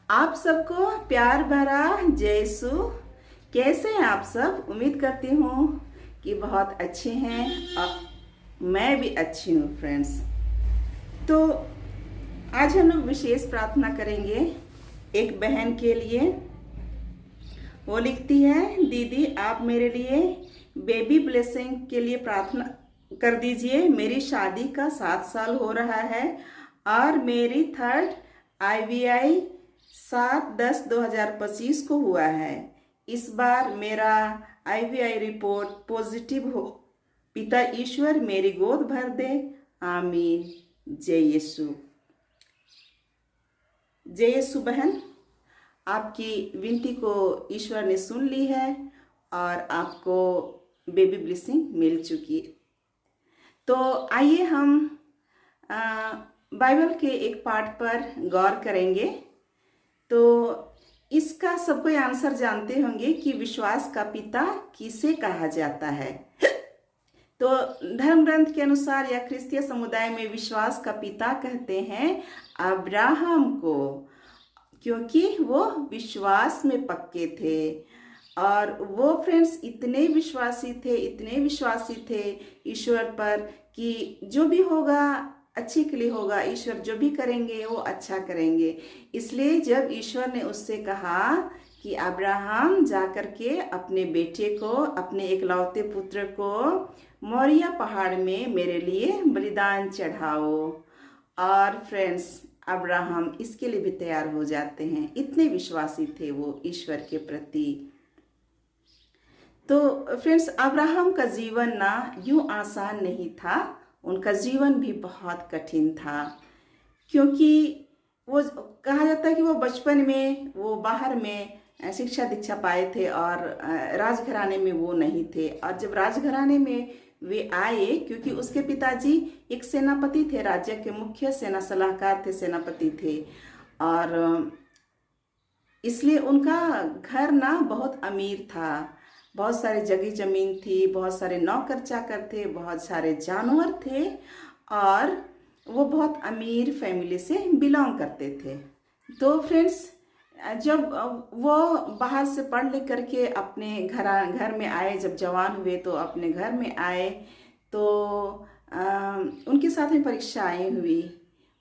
आप सबको प्यार भरा जय यीशु। कैसे हैं आप सब? उम्मीद करती हूँ कि बहुत अच्छे हैं और मैं भी अच्छी हूँ फ्रेंड्स। तो आज हम लोग विशेष प्रार्थना करेंगे एक बहन के लिए। वो लिखती है, दीदी आप मेरे लिए बेबी ब्लेसिंग के लिए प्रार्थना कर दीजिए। मेरी शादी का 7 साल हो रहा है और मेरी थर्ड IVI 7/10/2025 को हुआ है। इस बार मेरा IVI रिपोर्ट पॉजिटिव हो। पिता ईश्वर मेरी गोद भर दे। आमीन। जय यीशु। जय यीशु बहन, आपकी विनती को ईश्वर ने सुन ली है और आपको बेबी ब्लेसिंग मिल चुकी है। तो आइए हम बाइबल के एक पाठ पर गौर करेंगे। तो इसका सब कोई आंसर जानते होंगे कि विश्वास का पिता किसे कहा जाता है। तो धर्म ग्रंथ के अनुसार या ख्रिस्तीय समुदाय में विश्वास का पिता कहते हैं अब्राहम को, क्योंकि वो विश्वास में पक्के थे। और वो फ्रेंड्स इतने विश्वासी थे ईश्वर पर कि जो भी होगा अच्छे के लिए होगा। ईश्वर जो भी करेंगे वो अच्छा करेंगे। इसलिए जब ईश्वर ने उससे कहा कि अब्राहम जाकर के अपने बेटे को, अपने एकलौते पुत्र को मोरिया पहाड़ में मेरे लिए बलिदान चढ़ाओ, और फ्रेंड्स अब्राहम इसके लिए भी तैयार हो जाते हैं। इतने विश्वासी थे वो ईश्वर के प्रति। तो फ्रेंड्स अब्राहम का जीवन ना यूं आसान नहीं था, उनका जीवन भी बहुत कठिन था। क्योंकि वो कहा जाता है कि वो बचपन में वो बाहर में शिक्षा दीक्षा पाए थे और राजघराने में वो नहीं थे। और जब राजघराने में वे आए, क्योंकि उसके पिताजी एक सेनापति थे, राज्य के मुख्य सेना सलाहकार थे, सेनापति थे, और इसलिए उनका घर ना बहुत अमीर था। बहुत सारे जगह जमीन थी, बहुत सारे नौकर चाकर थे, बहुत सारे जानवर थे, और वो बहुत अमीर फैमिली से बिलोंग करते थे। तो फ्रेंड्स जब वो बाहर से पढ़ लिख करके अपने घर में आए, जब जवान हुए तो अपने घर में आए, तो उनके साथ में परीक्षाएं हुई।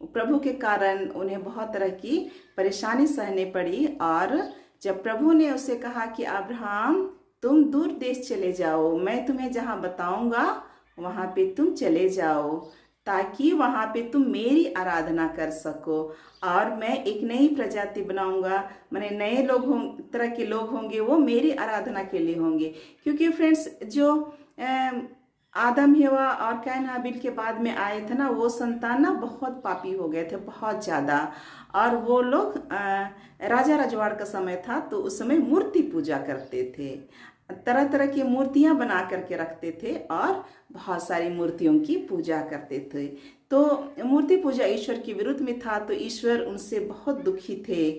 प्रभु के कारण उन्हें बहुत तरह की परेशानी सहने पड़ी। और जब प्रभु ने उसे कहा कि अब्राहम तुम दूर देश चले जाओ, मैं तुम्हें जहाँ बताऊंगा वहाँ पे तुम चले जाओ, ताकि वहाँ पे तुम मेरी आराधना कर सको, और मैं एक नई प्रजाति बनाऊंगा। मैंने नए लोग तरह के लोग होंगे, वो मेरी आराधना के लिए होंगे। क्योंकि फ्रेंड्स जो आदम हवा और कैन हाबिल के बाद में आए थे ना, वो संतान ना बहुत पापी हो गए थे, बहुत ज़्यादा। और वो लोग राजा रजवाड़ का समय था, तो उस समय मूर्ति पूजा करते थे, तरह तरह की मूर्तियां बना करके रखते थे और बहुत सारी मूर्तियों की पूजा करते थे। तो मूर्ति पूजा ईश्वर के विरुद्ध में था, तो ईश्वर उनसे बहुत दुखी थे।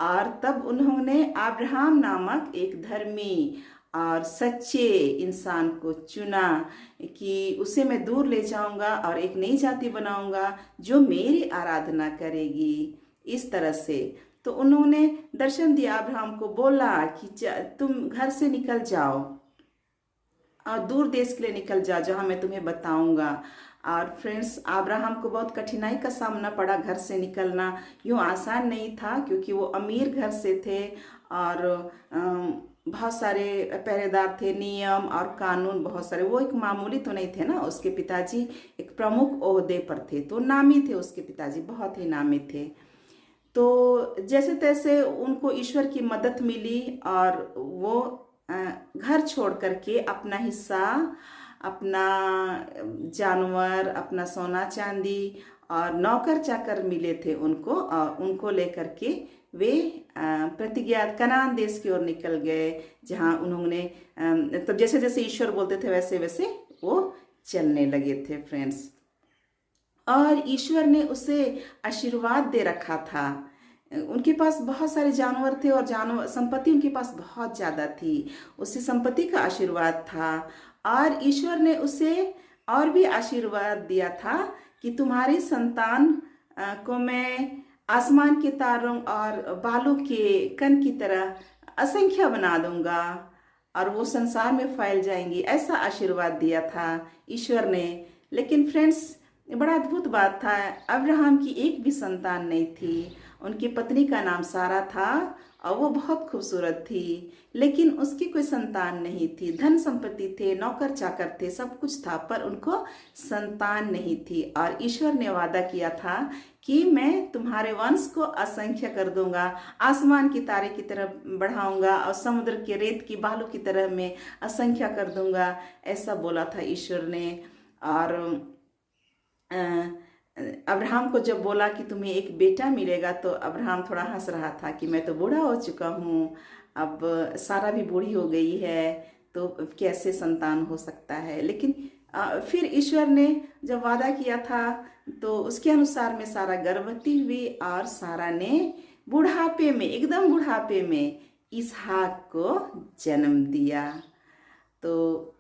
और तब उन्होंने अब्राहम नामक एक धर्मी और सच्चे इंसान को चुना कि उसे मैं दूर ले जाऊंगा और एक नई जाति बनाऊंगा जो मेरी आराधना करेगी। इस तरह से तो उन्होंने दर्शन दिया, अब्राहम को बोला कि तुम घर से निकल जाओ और दूर देश के लिए निकल जाओ, जहाँ मैं तुम्हें बताऊंगा। और फ्रेंड्स अब्राहम को बहुत कठिनाई का सामना पड़ा, घर से निकलना यूँ आसान नहीं था, क्योंकि वो अमीर घर से थे और बहुत सारे पहरेदार थे, नियम और कानून बहुत सारे। वो एक मामूली तो नहीं थे ना, उसके पिताजी एक प्रमुख ओहदे पर थे, तो नामी थे, उसके पिताजी बहुत ही नामी थे। तो जैसे तैसे उनको ईश्वर की मदद मिली और वो घर छोड़ करके अपना हिस्सा, अपना जानवर, अपना सोना चांदी और नौकर चाकर मिले थे उनको, और उनको लेकर के वे प्रतिज्ञात कनान देश की ओर निकल गए, जहाँ उन्होंने तब जैसे जैसे ईश्वर बोलते थे वैसे वैसे वो चलने लगे थे फ्रेंड्स। और ईश्वर ने उसे आशीर्वाद दे रखा था। उनके पास बहुत सारे जानवर थे और जानवर संपत्ति उनके पास बहुत ज़्यादा थी, उसे संपत्ति का आशीर्वाद था। और ईश्वर ने उसे और भी आशीर्वाद दिया था कि तुम्हारी संतान को मैं आसमान के तारों और बालों के कण की तरह असंख्य बना दूंगा और वो संसार में फैल जाएंगी, ऐसा आशीर्वाद दिया था ईश्वर ने। लेकिन फ्रेंड्स, बड़ा अद्भुत बात था, अब्राहम की एक भी संतान नहीं थी। उनकी पत्नी का नाम सारा था और वो बहुत खूबसूरत थी, लेकिन उसकी कोई संतान नहीं थी। धन संपत्ति थे, नौकर चाकर थे, सब कुछ था, पर उनको संतान नहीं थी। और ईश्वर ने वादा किया था कि मैं तुम्हारे वंश को असंख्य कर दूंगा, आसमान की तारे की तरह बढ़ाऊंगा और समुद्र के रेत की बालू की तरह मैं असंख्य कर दूंगा, ऐसा बोला था ईश्वर ने। और अब्राहम को जब बोला कि तुम्हें एक बेटा मिलेगा, तो अब्राहम थोड़ा हंस रहा था कि मैं तो बूढ़ा हो चुका हूँ, अब सारा भी बूढ़ी हो गई है, तो कैसे संतान हो सकता है। लेकिन फिर ईश्वर ने जब वादा किया था तो उसके अनुसार में सारा गर्भवती हुई और सारा ने बुढ़ापे में, एकदम बुढ़ापे में इसहाक को जन्म दिया। तो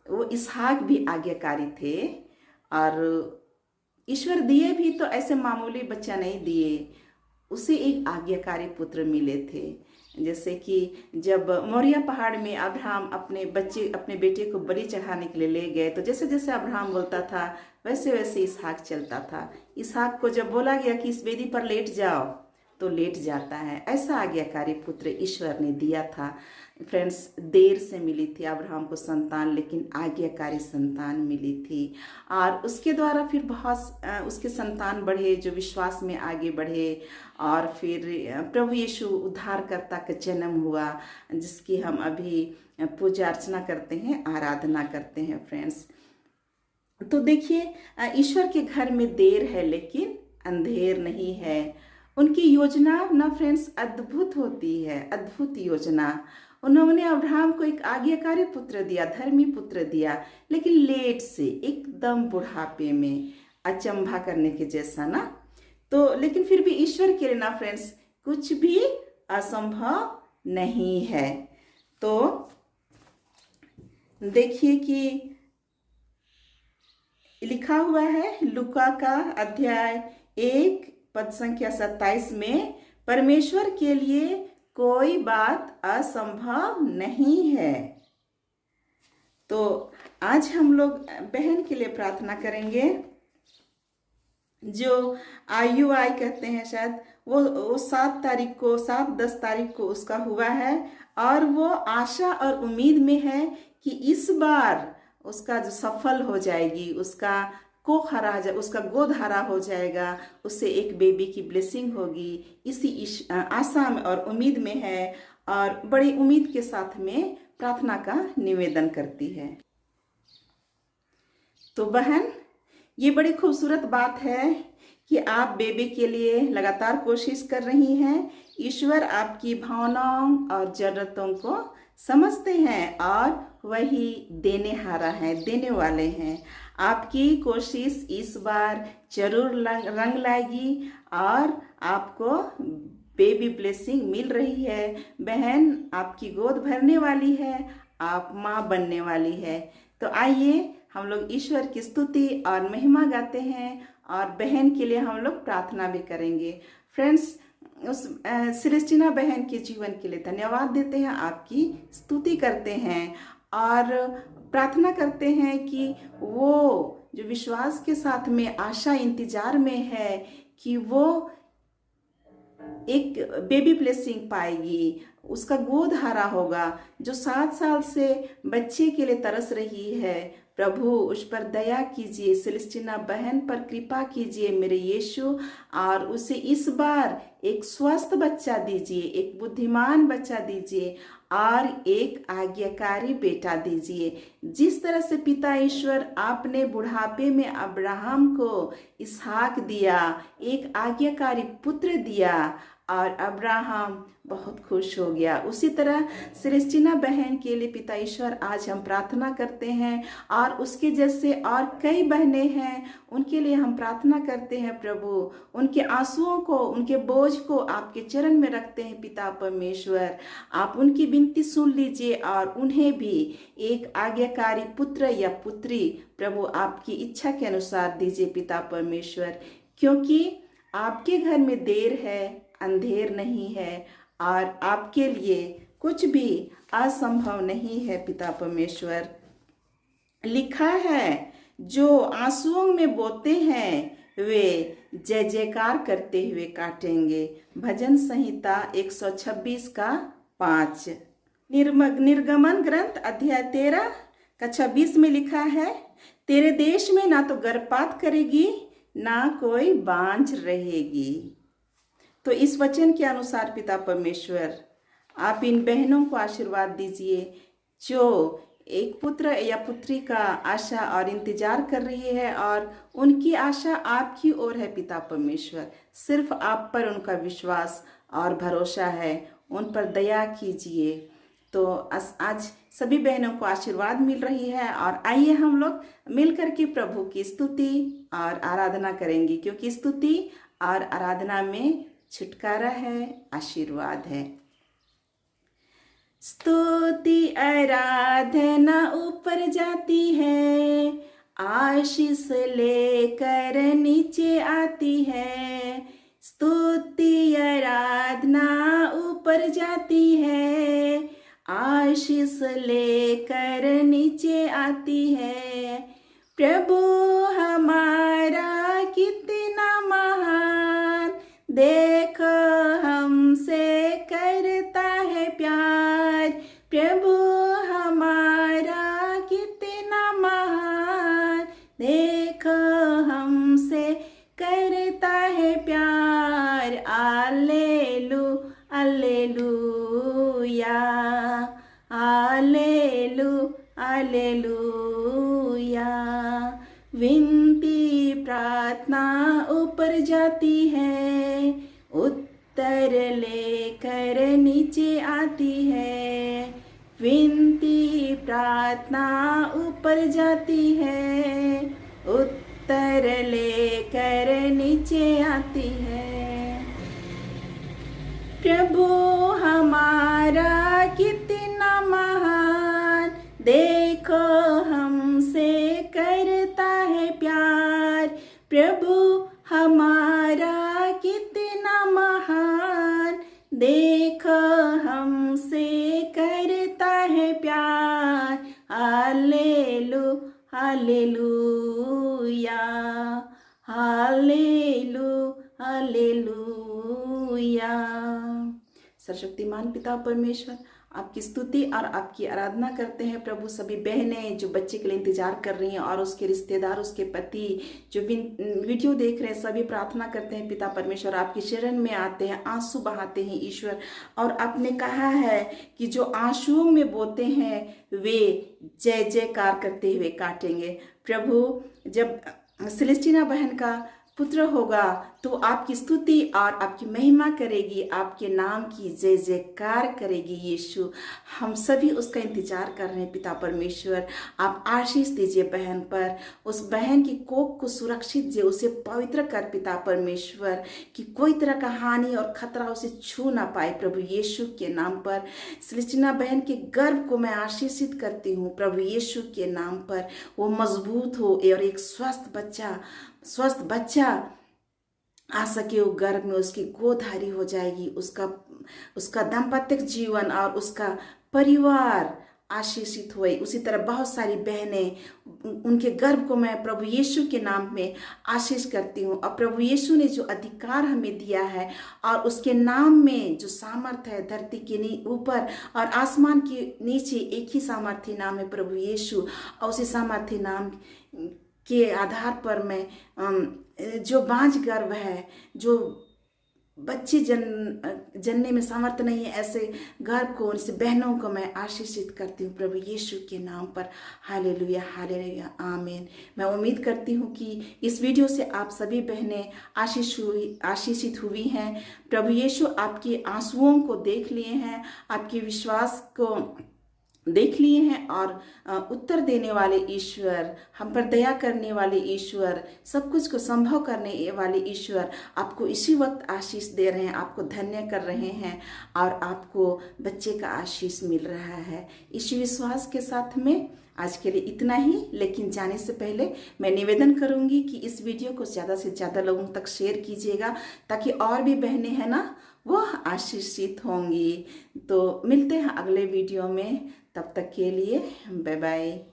वो इसहाक भी आज्ञाकारी थे और ईश्वर दिए भी तो ऐसे मामूली बच्चा नहीं दिए, उसे एक आज्ञाकारी पुत्र मिले थे। जैसे कि जब मोरिया पहाड़ में अब्राहम अपने बेटे को बलि चढ़ाने के लिए ले गए, तो जैसे जैसे अब्राहम बोलता था वैसे वैसे इसहाक चलता था। इसहाक को जब बोला गया कि इस वेदी पर लेट जाओ, तो लेट जाता है। ऐसा आज्ञाकारी पुत्र ईश्वर ने दिया था। फ्रेंड्स, देर से मिली थी अब्राहम को संतान, लेकिन आज्ञाकारी संतान मिली थी। और उसके द्वारा फिर बहुत उसके संतान बढ़े, जो विश्वास में आगे बढ़े। और फिर प्रभु यीशु उद्धारकर्ता का जन्म हुआ, जिसकी हम अभी पूजा अर्चना करते हैं, आराधना करते हैं। फ्रेंड्स, तो देखिए, ईश्वर के घर में देर है लेकिन अंधेर नहीं है। उनकी योजना ना फ्रेंड्स अद्भुत होती है, अद्भुत योजना। उन्होंने अब्राहम को एक आज्ञाकारी पुत्र दिया, धर्मी पुत्र दिया, लेकिन लेट से, एकदम बुढ़ापे में, अचंभा करने के जैसा ना। तो लेकिन फिर भी ईश्वर के लिए ना फ्रेंड्स कुछ भी असंभव नहीं है। तो देखिए कि लिखा हुआ है लूका का अध्याय 1 पद संख्या 27 में, परमेश्वर के लिए कोई बात असंभव नहीं है। तो आज हम लोग बहन के लिए प्रार्थना करेंगे, जो IUI कहते हैं शायद, वो 7-10 तारीख को उसका हुआ है। और वो आशा और उम्मीद में है कि इस बार उसका जो सफल हो जाएगी, उसका उसका गोद हरा हो जाएगा, उससे एक बेबी की ब्लेसिंग होगी, इसी आशा में और उम्मीद में है। और बड़ी उम्मीद के साथ में प्रार्थना का निवेदन करती है। तो बहन, ये बड़ी खूबसूरत बात है कि आप बेबी के लिए लगातार कोशिश कर रही हैं। ईश्वर आपकी भावनाओं और जरूरतों को समझते हैं और वही देनेहारा है, देने वाले हैं। आपकी कोशिश इस बार जरूर रंग लाएगी और आपको बेबी ब्लेसिंग मिल रही है। बहन आपकी गोद भरने वाली है, आप माँ बनने वाली है। तो आइए हम लोग ईश्वर की स्तुति और महिमा गाते हैं और बहन के लिए हम लोग प्रार्थना भी करेंगे। फ्रेंड्स, उस सिलेस्टिना बहन के जीवन के लिए धन्यवाद देते हैं, आपकी स्तुति करते हैं और प्रार्थना करते हैं कि वो जो विश्वास के साथ में आशा इंतजार में है कि वो एक बेबी ब्लेसिंग पाएगी, उसका गोद हरा होगा। जो 7 साल से बच्चे के लिए तरस रही है, प्रभु उस पर दया कीजिए, सेलेस्टिना बहन पर कृपा कीजिए मेरे यीशु, और उसे इस बार एक स्वस्थ बच्चा दीजिए, एक बुद्धिमान बच्चा दीजिए और एक आज्ञाकारी बेटा दीजिए। जिस तरह से पिता ईश्वर आपने बुढ़ापे में अब्राहम को इसहाक दिया, एक आज्ञाकारी पुत्र दिया और अब्राहम बहुत खुश हो गया, उसी तरह सेलेस्टिना बहन के लिए पिता ईश्वर आज हम प्रार्थना करते हैं और उसके जैसे और कई बहनें हैं, उनके लिए हम प्रार्थना करते हैं। प्रभु, उनके आंसुओं को, उनके बोझ को आपके चरण में रखते हैं। पिता परमेश्वर, आप उनकी विनती सुन लीजिए और उन्हें भी एक आज्ञाकारी पुत्र या पुत्री प्रभु आपकी इच्छा के अनुसार दीजिए पिता परमेश्वर, क्योंकि आपके घर में देर है, अंधेर नहीं है, और आपके लिए कुछ भी असंभव नहीं है पिता परमेश्वर। लिखा है, जो आंसुओं में बोते हैं वे जय जयकार करते हुए काटेंगे। भजन संहिता 126 का 5। निर्गमन ग्रंथ अध्याय 13 का 26 में लिखा है, तेरे देश में ना तो गर्भपात करेगी ना कोई बांझ रहेगी। तो इस वचन के अनुसार पिता परमेश्वर आप इन बहनों को आशीर्वाद दीजिए जो एक पुत्र या पुत्री का आशा और इंतजार कर रही है, और उनकी आशा आपकी ओर है पिता परमेश्वर। सिर्फ आप पर उनका विश्वास और भरोसा है, उन पर दया कीजिए। तो आज सभी बहनों को आशीर्वाद मिल रही है, और आइए हम लोग मिलकर के प्रभु की स्तुति और आराधना करेंगे, क्योंकि स्तुति और आराधना में छुटकारा है, आशीर्वाद है। स्तुति आराधना ऊपर जाती है, आशीष लेकर नीचे आती है। स्तुति आराधना ऊपर जाती है, आशीष लेकर नीचे आती है। प्रभु हमारा कितना महान, देखो हमसे करता है प्यार। प्रभु हमारा कितना महान, देखो हमसे करता है प्यार। आलेलू आलेलूया, आलेलू आलेलूया। विनती प्रार्थना ऊपर जाती है, उत्तर लेकर नीचे आती है। विनती प्रार्थना ऊपर जाती है, उत्तर लेकर नीचे आती है। प्रभु हमारा कितना महान, देखो हमसे करता है प्यार। प्रभु हमारा कितना महान, देखो हमसे करता है प्यार। हालेलू हालेलूया, हालेलू हालेलूया। सर्वशक्तिमान पिता परमेश्वर आपकी स्तुति और आपकी आराधना करते हैं प्रभु। सभी बहनें जो बच्चे के लिए इंतजार कर रही हैं, और उसके रिश्तेदार, उसके पति जो वीडियो देख रहे हैं, सभी प्रार्थना करते हैं पिता परमेश्वर, आपकी शरण में आते हैं, आंसू बहाते हैं ईश्वर। और आपने कहा है कि जो आंसुओं में बोते हैं वे जय जयकार करते हुए काटेंगे। प्रभु, जब सेलेस्टीना बहन का पुत्र होगा तो आपकी स्तुति और आपकी महिमा करेगी, आपके नाम की जय जयकार करेगी यीशु। हम सभी उसका इंतजार कर रहे हैं पिता परमेश्वर। आप आशीष दीजिए बहन पर, उस बहन की कोख को सुरक्षित दे, उसे पवित्र कर पिता परमेश्वर, कि कोई तरह का हानि और खतरा उसे छू ना पाए प्रभु यीशु के नाम पर। सेलेस्टीना बहन के गर्भ को मैं आशीषित करती हूँ प्रभु यीशु के नाम पर। वो मजबूत हो और एक स्वस्थ बच्चा आ सके, वो गर्भ में उसकी गोदधारी हो जाएगी। उसका दाम्पत्य जीवन और उसका परिवार आशीषित हुए। उसी तरह बहुत सारी बहनें, उनके गर्भ को मैं प्रभु यीशु के नाम में आशीष करती हूँ। और प्रभु यीशु ने जो अधिकार हमें दिया है और उसके नाम में जो सामर्थ्य है, धरती के ऊपर और आसमान के नीचे एक ही सामर्थ्य नाम है प्रभु यीशु। और उसी सामर्थ्य नाम के आधार पर मैं जो बांझ गर्भ है, जो बच्चे जनने में सामर्थ्य नहीं है, ऐसे गर्भ को, ऐसे बहनों को मैं आशीषित करती हूँ प्रभु यीशु के नाम पर। हालेलुया हालेलुया आमीन। मैं उम्मीद करती हूँ कि इस वीडियो से आप सभी बहनें आशीषित हुई हैं। प्रभु यीशु आपके आंसुओं को देख लिए हैं, आपके विश्वास को देख लिए हैं। और उत्तर देने वाले ईश्वर, हम पर दया करने वाले ईश्वर, सब कुछ को संभव करने वाले ईश्वर आपको इसी वक्त आशीष दे रहे हैं, आपको धन्य कर रहे हैं और आपको बच्चे का आशीष मिल रहा है। इसी विश्वास के साथ में आज के लिए इतना ही। लेकिन जाने से पहले मैं निवेदन करूंगी कि इस वीडियो को ज़्यादा से ज़्यादा लोगों तक शेयर कीजिएगा, ताकि और भी बहनें हैं ना वो आशीषित होंगी। तो मिलते हैं अगले वीडियो में, तब तक के लिए बाय बाय।